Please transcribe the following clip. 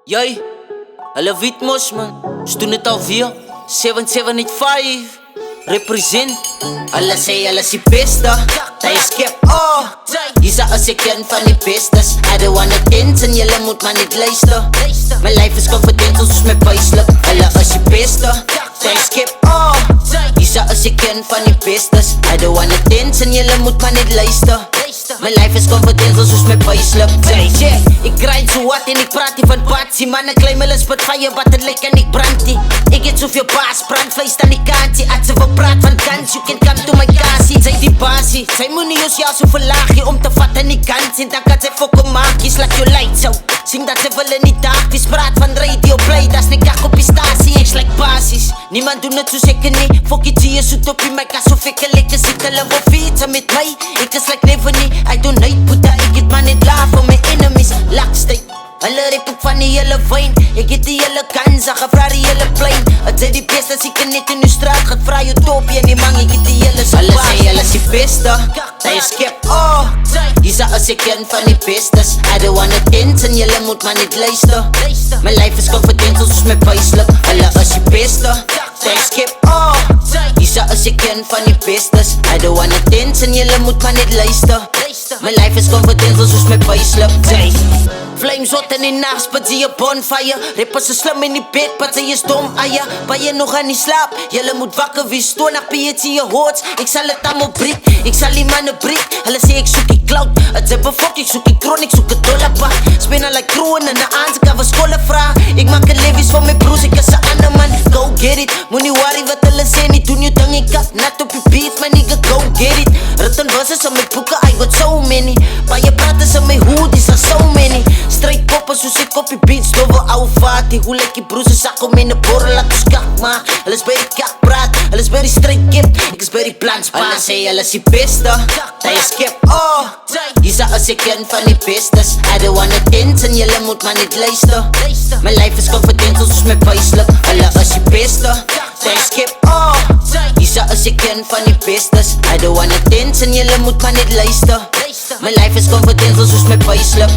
Jij, hulle weet mos man, ons doen het alweer. 7785 represent. Hulle sê hulle is die beste, jy skep Hier's as ek een van die bestes. I don't wanna dance en julle moet maar net luister. My life is confidential soos my payslip. Hulle is die beste, jy skep Hier's as ek een van die bestes. I don't wanna dance en julle moet maar net luister. My life is confidential soos my payslip. Ek grind so wat en ek praat nie van patsie. Man ek claim hulle spit fire wat het lyk en ek brand nie. Ek het soveel baas, brandvleis aan die kantie. As ze wil praat van kans, you can come to my kasie. Sy die basie, sy moet nie ons jou so verlaag je om te vat aan die kant. En dan kan sy fokke maak, jy slag jou lights out. Sing dat sy wil in die dag, die spraat van radio play. Das nie kak op die stasie, ek slijk basis. Niemand doen het soos ek nie. Fokkie G is soet op die mic, asof ek lekker sit. Hulle wil fietsen met my, ek is like never nie. I don't need puta, ek het maar net laag voor my enemies. Lakstein, hulle rip ook van die hele wijn. Ek het die hele kansa, gevra die hele plein. Het sê die beste, as ek net in die straat gaat vra jou topie en die man, ek het die hele saak. Hulle sê hulle is die beste, jy skep Hier's as ek een van die bestes. I don't wanna dance en julle moet maar net luister. My life is confidential soos my payslip. Hulle is die beste, jy skep Hier's as ek een van die bestes. I don't wanna dance en julle moet maar net luister. My life is confidential soos my payslip. Flames hot in die nachts, but zie je bonfire. Rappers is slim in die bed, but sy is dom eie. Bij je nog aan die slaap, jylle moet wakker wees. Stoon op je zie je hoots, ek sal het allemaal breek. Ek sal die mannen breek, hulle sê ek soek die cloud. Het sê befok, ek soek die kroon, ek soek het dollarpa. Spin al like kroon en de aan, ek kan wat skolle vraag. Ek maak een levies van my broers, ek is een ander man. Go get it, moet nie worry wat hulle sê nie. Doen jou ding, ek kap net op die beat, my nigga, go get it. Written verses in my boeken, I got so many. Bij je praten in my hoodies, are so many. Straight poppen soos ek op die beats, dove ouwe vatie. Hoe lyk die broers en sak om in die borrel, laat ons kak maar. Hulle is by die kak praat, hulle is by die straight kip. Ek is by die planspaat. Hulle sê hulle is die beste, jy skep Hier's as ek een van die bestes. I don't wanna dance en julle moet maar net luister. My life is confidential soos my payslip. Hulle is die beste, jy skep Hier's as ek een van die bestes. I don't wanna dance en julle moet maar net luister. My life is confidential soos my payslip.